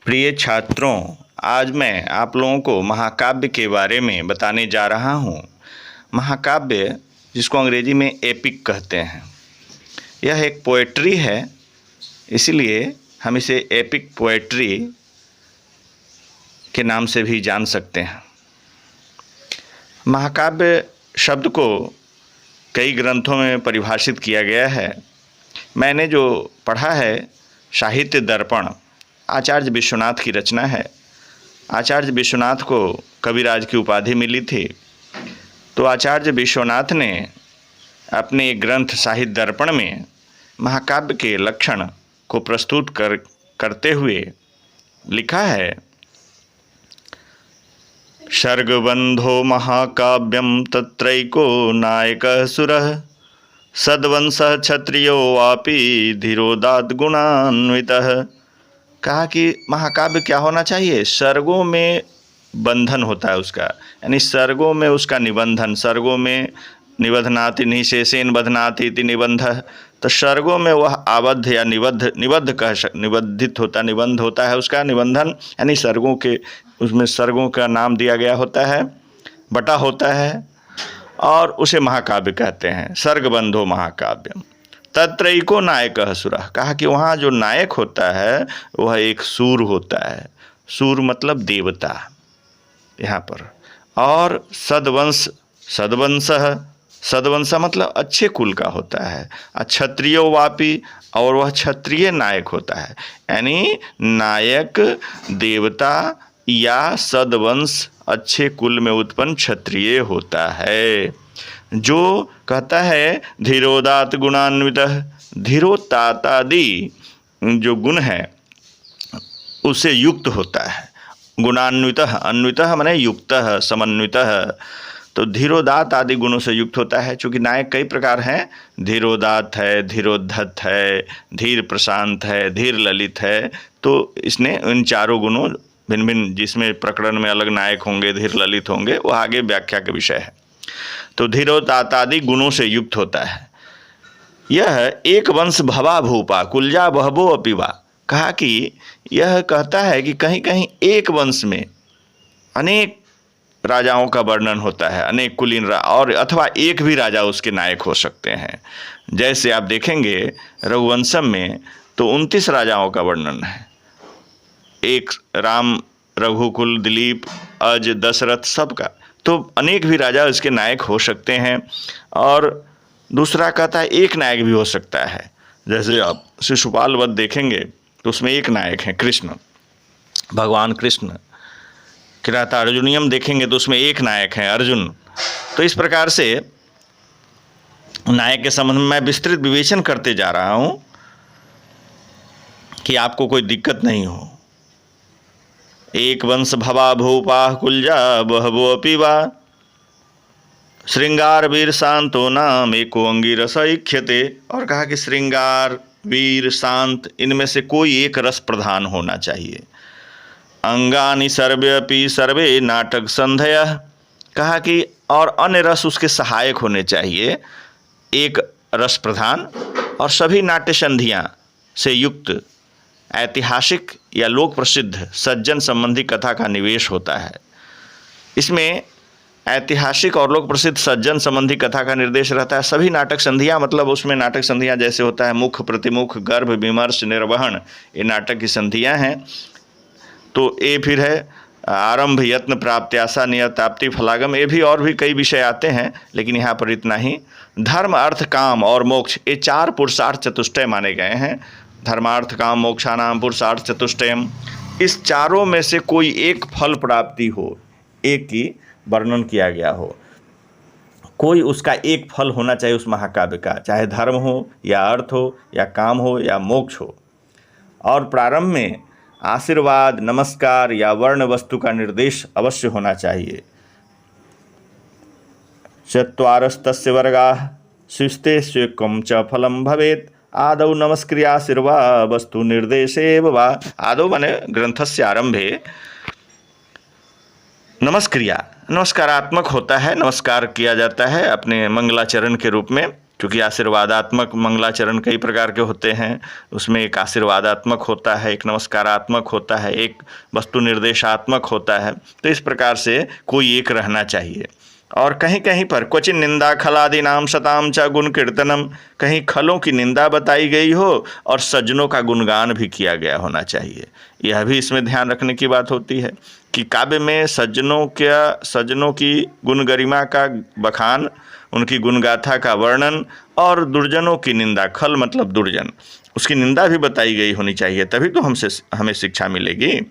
प्रिय छात्रों, आज मैं आप लोगों को महाकाव्य के बारे में बताने जा रहा हूँ। महाकाव्य, जिसको अंग्रेजी में एपिक कहते हैं, यह एक पोएट्री है, इसलिए हम इसे एपिक पोएट्री के नाम से भी जान सकते हैं। महाकाव्य शब्द को कई ग्रंथों में परिभाषित किया गया है। मैंने जो पढ़ा है, साहित्य दर्पण आचार्य विश्वनाथ की रचना है। आचार्य विश्वनाथ को कविराज की उपाधि मिली थी, तो आचार्य विश्वनाथ ने अपने एक ग्रंथ साहित्य दर्पण में महाकाव्य के लक्षण को प्रस्तुत करते हुए लिखा है, सर्गबंधो महाकाव्यम तत्रैको नायकः सुरः सद्वंशः क्षत्रियो वापि धीरोदात्त गुणान्वितः। कहा कि महाकाव्य क्या होना चाहिए? सर्गों में बंधन होता है उसका, यानी सर्गों में उसका निबंधन। सर्गों में निबधनाति निशेषेण बधनाति इति निबंधः, तो सर्गों में वह आबद्ध या निबद्धित होता, निबंध होता है उसका निबंधन, यानी सर्गों के उसमें सर्गों का नाम दिया गया होता है, बटा होता है, और उसे महाकाव्य कहते हैं। सर्गबंधो महाकाव्यम तत्रैको नायकः सुरः। कहा कि वहाँ जो नायक होता है वह एक सूर होता है। सूर मतलब देवता यहाँ पर। और सद्वंश मतलब अच्छे कुल का होता है। क्षत्रियो वापि, और वह क्षत्रिय नायक होता है, यानी नायक देवता या सद्वंश अच्छे कुल में उत्पन्न क्षत्रिय होता है। जो कहता है धीरोदात्त गुणान्वितः, धीरोदात्तादि जो गुण है उसे युक्त होता है। गुणान्वितः, अन्वितः माने युक्तः, समन्वितः, तो धीरोदात्त आदि गुणों से युक्त होता है। चूँकि नायक कई प्रकार हैं, धीरोदात्त है, धीरोद्धत है, धीर प्रशांत है, धीर ललित है, तो इसने इन चारों गुणों भिन्न भिन्न, जिसमें प्रकरण में अलग नायक होंगे, धीर ललित होंगे, वो आगे व्याख्या का विषय है। तो धीरोदात्तादि गुणों से युक्त होता है। यह एक वंश भवा भूपा कुलजा बहबो अपिवा। कहा कि यह कहता है कि कहीं कहीं एक वंश में अनेक राजाओं का वर्णन होता है, अनेक कुलीन और अथवा एक भी राजा उसके नायक हो सकते हैं। जैसे आप देखेंगे रघुवंशम में तो 29 राजाओं का वर्णन है। एक राम, रघुकुल, दिलीप, अज, दशरथ, सबका, तो अनेक भी राजा इसके नायक हो सकते हैं। और दूसरा कहता है एक नायक भी हो सकता है। जैसे आप शिशुपाल वध देखेंगे तो उसमें एक नायक हैं कृष्ण, भगवान कृष्ण। किराता अर्जुनियम देखेंगे तो उसमें एक नायक हैं अर्जुन। तो इस प्रकार से नायक के संबंध में मैं विस्तृत विवेचन करते जा रहा हूँ कि आपको कोई दिक्कत नहीं हो। एक वंश भवा भूपा कुलजा बहवो अपिवा श्रृंगार वीर शांतो नाम एको अंगिरस इख्यते। और कहा कि श्रृंगार, वीर, शांत, इनमें से कोई एक रस प्रधान होना चाहिए। अंगानि सर्वेपि सर्वे नाटक संधयः। कहा कि और अन्य रस उसके सहायक होने चाहिए, एक रस प्रधान, और सभी नाट्य संधियाँ से युक्त ऐतिहासिक या लोक प्रसिद्ध सज्जन संबंधी कथा का निवेश होता है। इसमें ऐतिहासिक और लोक प्रसिद्ध सज्जन संबंधी कथा का निर्देश रहता है। सभी नाटक संधियाँ, मतलब उसमें नाटक संधियाँ जैसे होता है मुख, प्रतिमुख, गर्भ, विमर्श, निर्वहन, ये नाटक की संधियाँ हैं। तो ये फिर है आरंभ, यत्न, प्राप्त्याशा, नियताप्ति, फलागम, ये भी और भी कई विषय आते हैं, लेकिन यहाँ पर इतना ही। धर्म, अर्थ, काम और मोक्ष, ये 4 पुरुषार्थ चतुष्टय माने गए हैं। धर्मार्थ काम मोक्षाणाम पुरुषार्थ चतुष्टयम। इस चारों में से कोई एक फल प्राप्ति हो, एक की वर्णन किया गया हो, कोई उसका एक फल होना चाहिए उस महाकाव्य का, चाहे धर्म हो या अर्थ हो या काम हो या मोक्ष हो। और प्रारंभ में आशीर्वाद, नमस्कार या वर्ण वस्तु का निर्देश अवश्य होना चाहिए। चत्वारस्तस्य वर्गाः शिस्ते स्वेकं च फलं भवेत् आदौ नमस्क्रियाशीर्वा वस्तु निर्देशे वा। आदौ माने ग्रंथस्य आरंभे नमस्क्रिया, नमस्कारात्मक होता है, नमस्कार किया जाता है अपने मंगलाचरण के रूप में क्योंकि आशीर्वादात्मक मंगलाचरण कई प्रकार के होते हैं। उसमें एक आशीर्वादात्मक होता है, एक नमस्कारात्मक होता है, एक वस्तु निर्देशात्मक होता है। तो इस प्रकार से कोई एक रहना चाहिए। और कहीं कहीं पर क्वचिन निंदा खलादि नाम शताम च गुण कीर्तनम, कहीं खलों की निंदा बताई गई हो और सज्जनों का गुणगान भी किया गया होना चाहिए। यह भी इसमें ध्यान रखने की बात होती है कि काव्य में सज्जनों की गुण गरिमा का बखान, उनकी गुणगाथा का वर्णन और दुर्जनों की निंदा, खल मतलब दुर्जन, उसकी निंदा भी बताई गई होनी चाहिए, तभी तो हमें शिक्षा मिलेगी।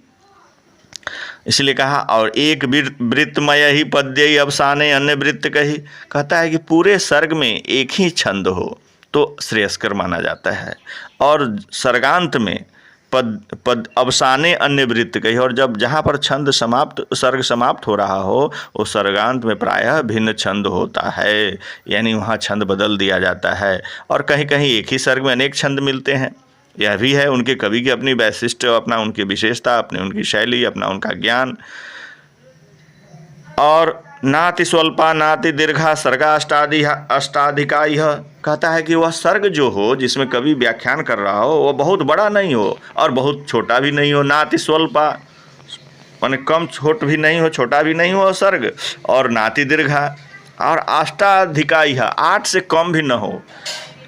इसलिए कहा, और एक वृत्तमय ही पद्य अवसाने अन्य वृत्त कही, कहता है कि पूरे सर्ग में एक ही छंद हो तो श्रेयस्कर माना जाता है, और सर्गांत में पद अवसाने अन्य वृत्त कही, और जब जहाँ पर सर्ग समाप्त हो रहा हो वो सर्गांत में प्रायः भिन्न छंद होता है, यानी वहाँ छंद बदल दिया जाता है। और कहीं कहीं एक ही सर्ग में अनेक छंद मिलते हैं। यह भी है उनके कवि की अपनी वैशिष्ट, अपना उनकी विशेषता, अपनी उनकी शैली, अपना उनका ज्ञान। और नाति स्वल्पा नाति दीर्घा सर्गा अष्टाधिका, यह कहता है कि वह सर्ग जो हो जिसमें कवि व्याख्यान कर रहा हो वह बहुत बड़ा नहीं हो और बहुत छोटा भी नहीं हो। नाति स्वल्पा माने कम छोट भी नहीं हो, छोटा भी नहीं हो सर्ग, और नाति दीर्घा, और अष्टाधिका, यह 8 से कम भी न हो।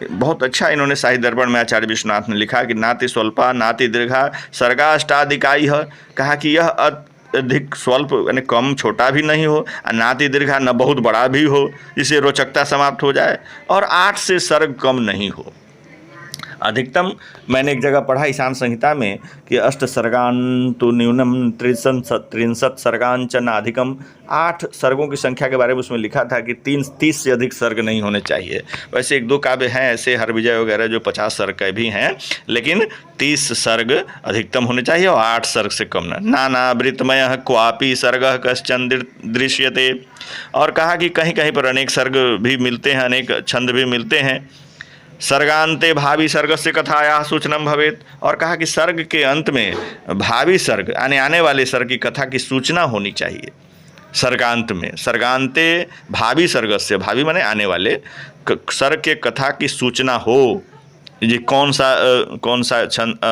बहुत अच्छा इन्होंने साहित्य दर्पण में आचार्य विश्वनाथ ने लिखा कि नाति स्वल्पा नाति दीर्घा सर्गा अष्टाधिकाई है, कहा कि यह अधिक स्वल्प यानी कम छोटा भी नहीं हो, नाति दीर्घा न बहुत बड़ा भी हो जिससे रोचकता समाप्त हो जाए, और 8 से सर्ग कम नहीं हो। अधिकतम मैंने एक जगह पढ़ा ईशान संहिता में कि अष्ट सर्गान तो न्यूनम 63 सर्गांचन अधिकम, 8 सर्गों की संख्या के बारे में उसमें लिखा था कि 30 से अधिक सर्ग नहीं होने चाहिए। वैसे एक दो काव्य हैं ऐसे, हरविजय वगैरह, जो 50 सर्ग के भी हैं, लेकिन 30 सर्ग अधिकतम होने चाहिए और 8 सर्ग से कम न। नाना वृत्तमय क्वापि सर्ग कश्चन दृश्यते, और कहा कि कहीं कहीं पर अनेक सर्ग भी मिलते हैं, अनेक छंद भी मिलते हैं। सर्गांते भावी सर्ग से कथाया सूचनम भवेत, और कहा कि सर्ग के अंत में भावी सर्ग आने वाले सर्ग की कथा की सूचना होनी चाहिए। सर्गांत में, सर्गांते भावी सर्ग से, भावी माने आने वाले, सर्ग के कथा की सूचना हो, ये कौन सा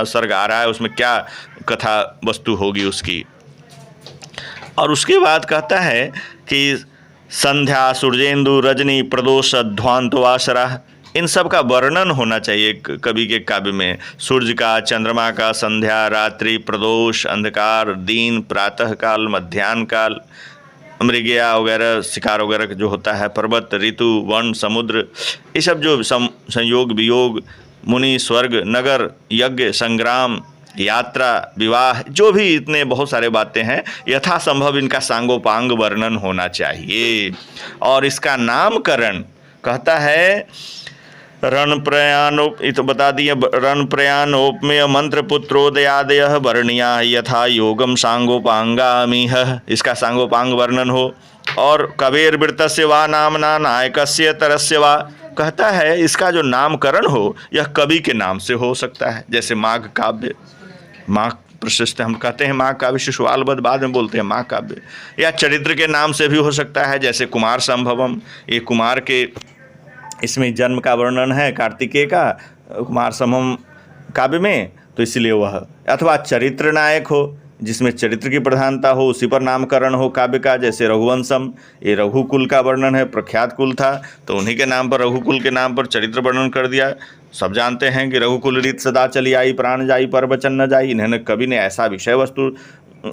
सर्ग आ रहा है, उसमें क्या कथा वस्तु होगी उसकी। और उसके बाद कहता है कि संध्या सूर्येंदु रजनी प्रदोष ध्वांतवासरा, इन सब का वर्णन होना चाहिए कवि के काव्य में। सूर्य का, चंद्रमा का, संध्या, रात्रि, प्रदोष, अंधकार, दिन, प्रातः काल, मध्याह्न काल, मृगया वगैरह, शिकार वगैरह जो होता है, पर्वत, ऋतु, वन, समुद्र, ये सब जो संयोग, वियोग, मुनि, स्वर्ग, नगर, यज्ञ, संग्राम, यात्रा, विवाह, जो भी इतने बहुत सारे बातें हैं, यथासंभव इनका सांगोपांग वर्णन होना चाहिए। और इसका नामकरण कहता है रण प्रयाणोप, तो बता दिए, रण प्रयाणोपमेय मंत्र पुत्रोदयादय वर्णिया यथा योगम सांगोपांगामीह, इसका सांगोपांग वर्णन हो। और कबीर वृत्तस्य वा नामना नायकस्य तरस्य वा, कहता है इसका जो नामकरण हो यह कवि के नाम से हो सकता है। जैसे माघ काव्य, माघ प्रशस्त हम कहते हैं माघ काव्य, शिशुपाल वध बाद में बोलते हैं माघ काव्य, या चरित्र के नाम से भी हो सकता है, जैसे कुमार संभवम, ये कुमार के, इसमें जन्म का वर्णन है कार्तिकेय का कुमार संभवम काव्य में, तो इसलिए वह, अथवा चरित्र नायक हो जिसमें चरित्र की प्रधानता हो, उसी पर नामकरण हो काव्य का, जैसे रघुवंशम, ये रघुकुल का वर्णन है, प्रख्यात कुल था, तो उन्हीं के नाम पर, रघुकुल के नाम पर चरित्र वर्णन कर दिया। सब जानते हैं कि रघुकुल रीत सदा चली आई, प्राण जाई पर वचन न जाई, इन्होंने कवि ने ऐसा विषय वस्तु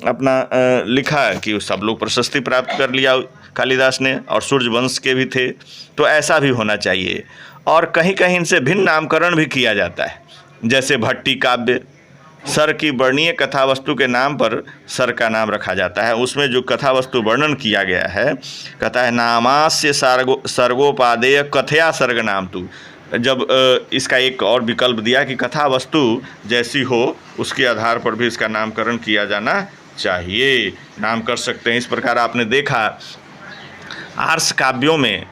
अपना लिखा कि सब लोग प्रशस्ति प्राप्त कर लिया कालिदास ने, और सूर्यवंश के भी थे, तो ऐसा भी होना चाहिए। और कहीं कहीं इनसे भिन्न नामकरण भी किया जाता है, जैसे भट्टी काव्य, सर की वर्णीय कथा वस्तु के नाम पर सर का नाम रखा जाता है, उसमें जो कथा वस्तु वर्णन किया गया है, कहता है नामास्य सर्गोपादेय कथया सर्ग नाम तू। जब इसका एक और विकल्प दिया कि कथा वस्तु जैसी हो उसके आधार पर भी इसका नामकरण किया जाना चाहिए, नाम कर सकते हैं। इस प्रकार आपने देखा आर्ष काव्यों में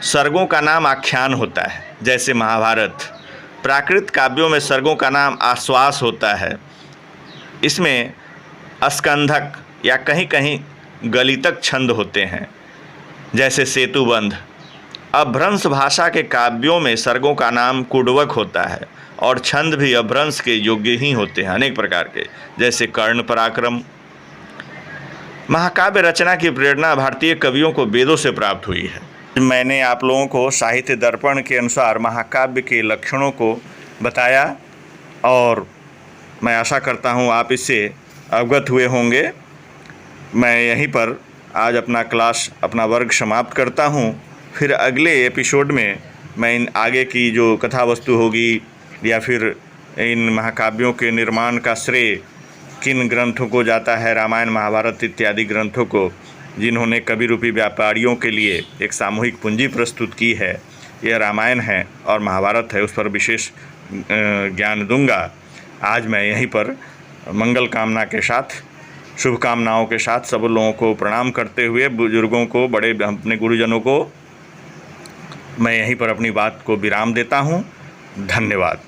सर्गों का नाम आख्यान होता है, जैसे महाभारत। प्राकृत काव्यों में सर्गों का नाम आश्वास होता है, इसमें स्कंधक या कहीं कहीं गलितक छंद होते हैं, जैसे सेतुबंध, अभ्रंश भाषा के काव्यों में सर्गों का नाम कुडवक होता है और छंद भी अभ्रंश के योग्य ही होते हैं अनेक प्रकार के, जैसे कर्ण पराक्रम। महाकाव्य रचना की प्रेरणा भारतीय कवियों को वेदों से प्राप्त हुई है। मैंने आप लोगों को साहित्य दर्पण के अनुसार महाकाव्य के लक्षणों को बताया और मैं आशा करता हूँ आप इससे अवगत हुए होंगे। मैं यहीं पर आज अपना वर्ग समाप्त करता हूँ। फिर अगले एपिसोड में मैं इन आगे की जो कथा वस्तु होगी या फिर इन महाकाव्यों के निर्माण का श्रेय किन ग्रंथों को जाता है, रामायण महाभारत इत्यादि ग्रंथों को, जिन्होंने कवि रूपी व्यापारियों के लिए एक सामूहिक पूंजी प्रस्तुत की है, यह रामायण है और महाभारत है, उस पर विशेष ज्ञान दूंगा। आज मैं यहीं पर मंगल कामना के साथ, शुभकामनाओं के साथ सब लोगों को प्रणाम करते हुए, बुजुर्गों को, बड़े अपने गुरुजनों को मैं यहीं पर अपनी बात को विराम देता हूँ। धन्यवाद।